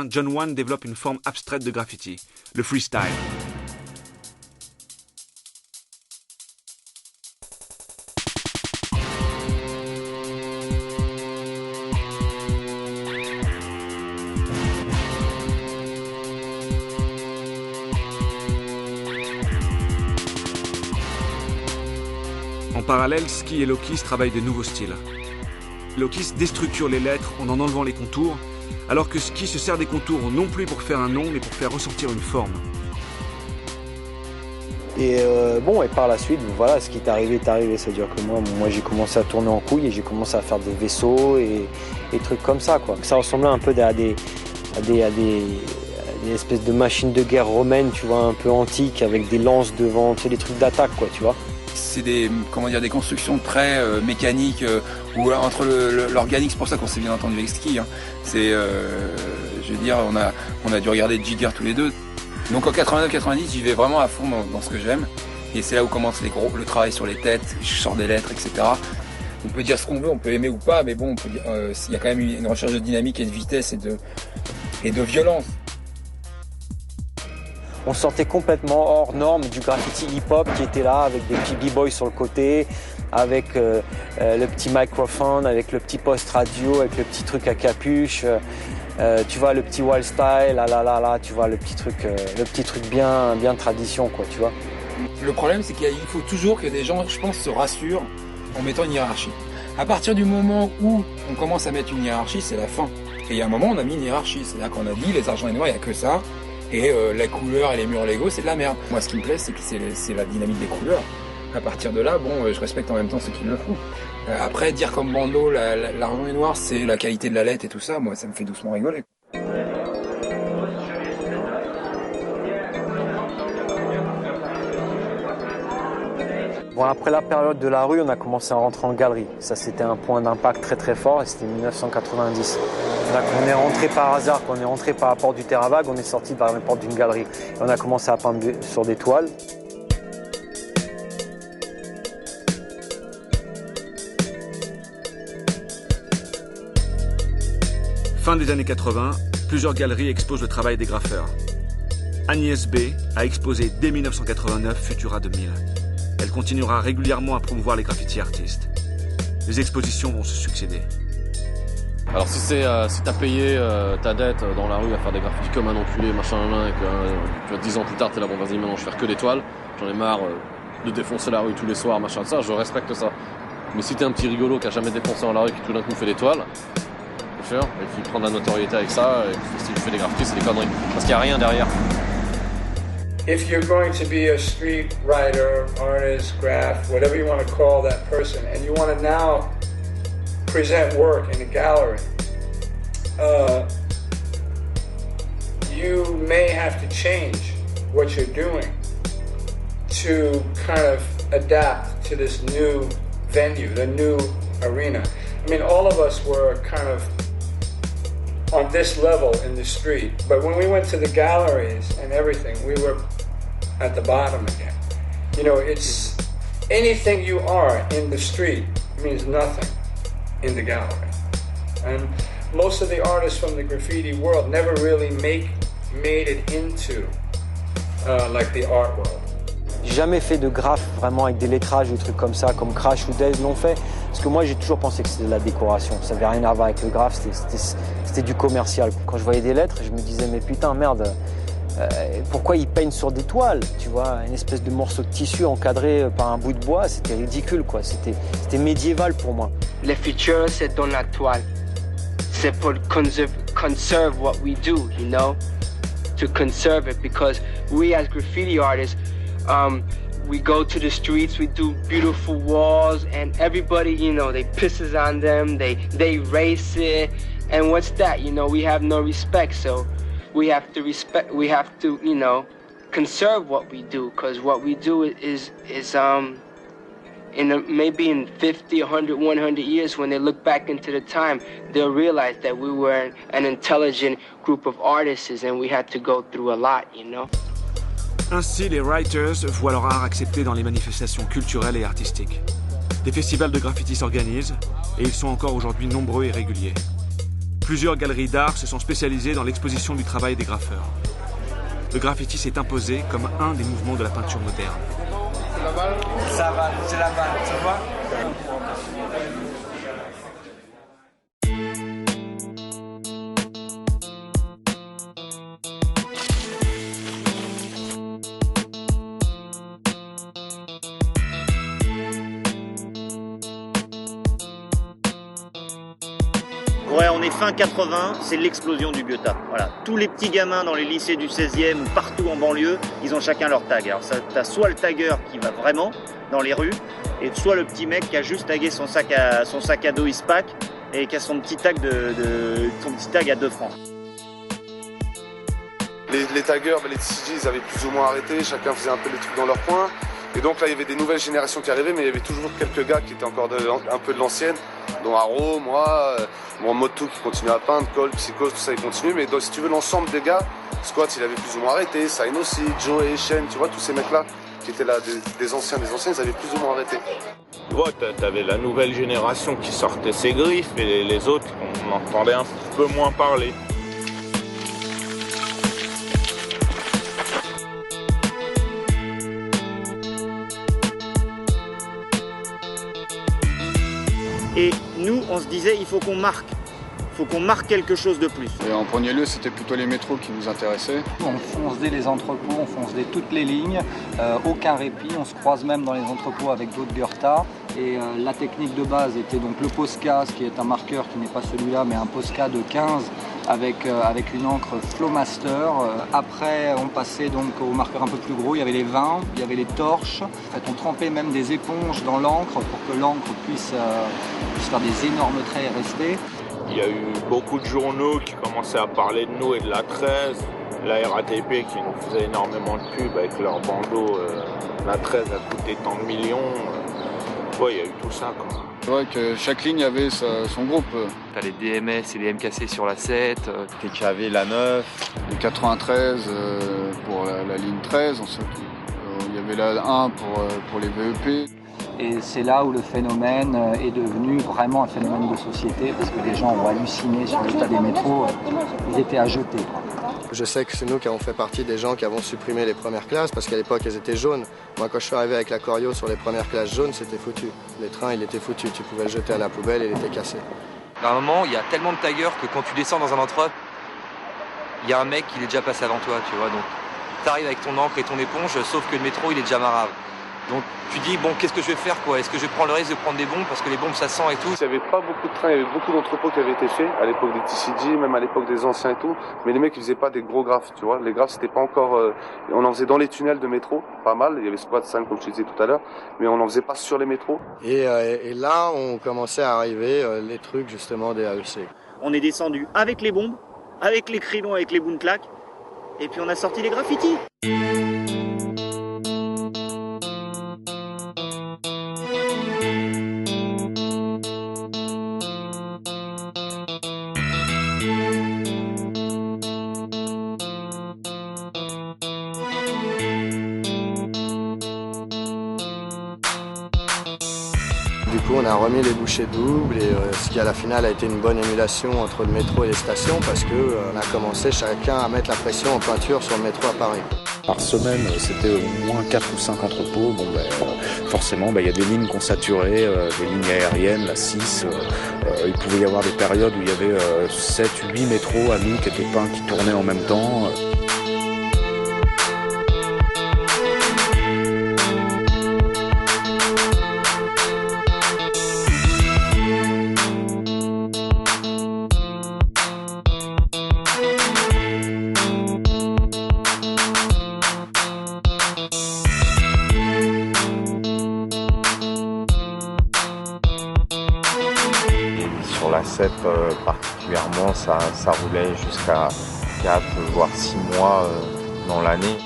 John Wayne développe une forme abstraite de graffiti, le freestyle. En parallèle, Ski et Lokis travaillent de nouveaux styles. Lokis déstructure les lettres en enlevant les contours, alors que Ski se sert des contours non plus pour faire un nom, mais pour faire ressortir une forme. Et et par la suite, voilà, ce qui est arrivé. C'est-à-dire que moi j'ai commencé à tourner en couille et j'ai commencé à faire des vaisseaux et trucs comme ça, quoi. Ça ressemblait un peu à des espèces de machines de guerre romaines, tu vois, un peu antiques, avec des lances devant, tu sais, des trucs d'attaque, quoi, tu vois. C'est des constructions très mécaniques, ou entre l'organique, c'est pour ça qu'on s'est bien entendu avec Ski. Hein. Je veux dire, on a dû regarder Jigger tous les deux. Donc en 89-90, j'y vais vraiment à fond dans ce que j'aime. Et c'est là où commence le travail sur les têtes, je sors des lettres, etc. On peut dire ce qu'on veut, on peut aimer ou pas, mais bon, il y a quand même une recherche de dynamique et de vitesse et de violence. On sortait complètement hors norme du graffiti hip-hop qui était là, avec des petits b-boys sur le côté, avec le petit microphone, avec le petit poste radio, avec le petit truc à capuche, tu vois, le petit wild style, là, tu vois, le petit truc bien tradition, quoi, tu vois. Le problème, c'est qu'il faut toujours que des gens, je pense, se rassurent en mettant une hiérarchie. À partir du moment où on commence à mettre une hiérarchie, c'est la fin. Et il y a un moment, on a mis une hiérarchie, c'est-à-dire qu'on a dit, les argents et noirs, il n'y a que ça. Et la couleur et les murs Lego, c'est de la merde. Moi, ce qui me plaît, c'est que c'est la dynamique des couleurs. À partir de là, je respecte en même temps ceux qui le font. Après, dire comme Bando, l'argent et noir, c'est la qualité de la lettre et tout ça, moi, ça me fait doucement rigoler. Bon, après la période de la rue, on a commencé à rentrer en galerie. Ça, c'était un point d'impact très très fort et c'était 1990. Là, qu'on est rentré par hasard, qu'on est rentré par la porte du Terravag, on est sorti par la porte d'une galerie. Et on a commencé à peindre sur des toiles. Fin des années 80, plusieurs galeries exposent le travail des graffeurs. Agnès B a exposé dès 1989 Futura 2000. Elle continuera régulièrement à promouvoir les graffiti artistes. Les expositions vont se succéder. Alors si t'as payé ta dette dans la rue à faire des graffitis comme un enculé, machin, et que tu vois, 10 ans plus tard t'es là, bon vas-y maintenant je vais faire que des toiles, j'en ai marre de défoncer la rue tous les soirs, machin, ça, je respecte ça. Mais si t'es un petit rigolo qui a jamais défoncé dans la rue et qui tout d'un coup fait des toiles, bien sûr, et qui prend de la notoriété avec ça, et si tu fais des graffitis, c'est des conneries. Parce qu'il n'y a rien derrière. If you're going to be a street writer, artist, graph, whatever you want to call that person, and you want to now present work in a gallery, you may have to change what you're doing to kind of adapt to this new venue, the new arena. I mean, all of us were kind of on this level in the street, but when we went to the galleries and everything, we were at the bottom again. You know, it's anything you are in the street means nothing in the gallery. And most of the artists from the graffiti world never really made it into like the art world. J'ai jamais fait de graphe vraiment avec des lettrages ou des trucs comme ça, comme Crash ou Dez l'ont fait. Parce que moi, j'ai toujours pensé que c'était de la décoration. Ça n'avait rien à voir avec le graphe, c'était du commercial. Quand je voyais des lettres, je me disais, mais putain, merde, pourquoi ils peignent sur des toiles, tu vois, une espèce de morceau de tissu encadré par un bout de bois, c'était ridicule, quoi. C'était médiéval pour moi. Le futur, c'est dans la toile. C'est pour conserve what we do, you know? To conserve it, because we as graffiti artists, we go to the streets, we do beautiful walls, and everybody, you know, they pisses on them, they erase it, and what's that? You know, we have no respect, so we have to, you know, conserve what we do, because what we do is maybe in 50, 100, 100 years, when they look back into the time, they'll realize that we were an intelligent group of artists and we had to go through a lot, you know. Ainsi, les writers voient leur art accepté dans les manifestations culturelles et artistiques. Des festivals de graffiti s'organisent et ils sont encore aujourd'hui nombreux et réguliers. Plusieurs galeries d'art se sont spécialisées dans l'exposition du travail des graffeurs. Le graffiti s'est imposé comme un des mouvements de la peinture moderne. Ça va, c'est la balle, ça va? Ouais, on est fin 80, c'est l'explosion du Goethe. Voilà, tous les petits gamins dans les lycées du 16e ou partout en banlieue, ils ont chacun leur tag. Alors t'as soit le tagueur qui va vraiment dans les rues, et soit le petit mec qui a juste tagué son sac à dos Ispac et qui a son petit tag à 2 francs. Les taggeurs, les TCG, ils avaient plus ou moins arrêté, chacun faisait un peu les trucs dans leur coin. Et donc là, il y avait des nouvelles générations qui arrivaient, mais il y avait toujours quelques gars qui étaient encore un peu de l'ancienne, dont Haro, moi, Motu qui continue à peindre, Cole, Psychose, tout ça, il continue. Mais donc, si tu veux, l'ensemble des gars, Squat, il avait plus ou moins arrêté, Sain aussi, Joe et Shen, tu vois, tous ces mecs-là qui étaient là, des anciens, ils avaient plus ou moins arrêté. Tu vois, t'avais la nouvelle génération qui sortait ses griffes et les autres, on entendait un peu moins parler. Et nous, on se disait, il faut qu'on marque. Il faut qu'on marque quelque chose de plus. Et en premier lieu, c'était plutôt les métros qui nous intéressaient. On fonce les entrepôts, on fonce toutes les lignes, aucun répit, on se croise même dans les entrepôts avec d'autres Goethe. Et la technique de base était donc le Posca, ce qui est un marqueur qui n'est pas celui-là, mais un Posca de 15 avec une encre Flowmaster. Après, on passait donc au marqueur un peu plus gros, il y avait les vins, il y avait les torches. En fait, on trempait même des éponges dans l'encre pour que l'encre puisse faire des énormes traits et rester. Il y a eu beaucoup de journaux qui commençaient à parler de nous et de la 13. La RATP qui nous faisait énormément de pubs avec leur bandeau. La 13 a coûté tant de millions. Ouais, il y a eu tout ça, quoi. C'est vrai que chaque ligne avait son groupe. T'as les DMS et les MKC sur la 7. TKV, la 9. Les 93 pour la ligne 13. Il y avait la 1 pour les VEP. Et c'est là où le phénomène est devenu vraiment un phénomène de société, parce que les gens ont halluciné sur l'état des métros, ils étaient à jeter. Je sais que c'est nous qui avons fait partie des gens qui avons supprimé les premières classes, parce qu'à l'époque elles étaient jaunes. Moi quand je suis arrivé avec la Corio sur les premières classes jaunes, c'était foutu. Les trains, il était foutu, tu pouvais le jeter à la poubelle et il était cassé. À un moment, il y a tellement de taggeurs que quand tu descends dans un entrepôt, il y a un mec qui est déjà passé avant toi, tu vois. Donc t'arrives avec ton encre et ton éponge, sauf que le métro il est déjà marave. Donc tu dis, bon, qu'est-ce que je vais faire, quoi? Est-ce que je vais prendre le risque de prendre des bombes parce que les bombes ça sent et tout? Il n'y avait pas beaucoup de trains, il y avait beaucoup d'entrepôts qui avaient été faits à l'époque des TCG, même à l'époque des anciens et tout. Mais les mecs ils faisaient pas des gros graphes, tu vois. Les graphes c'était pas encore, on en faisait dans les tunnels de métro, pas mal. Il y avait Squad 5 comme je te disais tout à l'heure, mais on en faisait pas sur les métros. Et là on commençait à arriver les trucs justement des AEC. On est descendu avec les bombes, avec les crayons, avec les boom-claques, et puis on a sorti les graffitis. Du coup, on a remis les bouchées doubles et ce qui à la finale a été une bonne émulation entre le métro et les stations parce qu'on a commencé chacun à mettre la pression en peinture sur le métro à Paris. Par semaine, c'était au moins 4 ou 5 entrepôts. Bon, forcément, il y a des lignes qu'on saturait, des lignes aériennes, la 6. Il pouvait y avoir des périodes où il y avait 7, 8 métros à nous qui étaient peints, qui tournaient en même temps. Sur la 7 particulièrement, ça roulait jusqu'à 4 voire 6 mois dans l'année.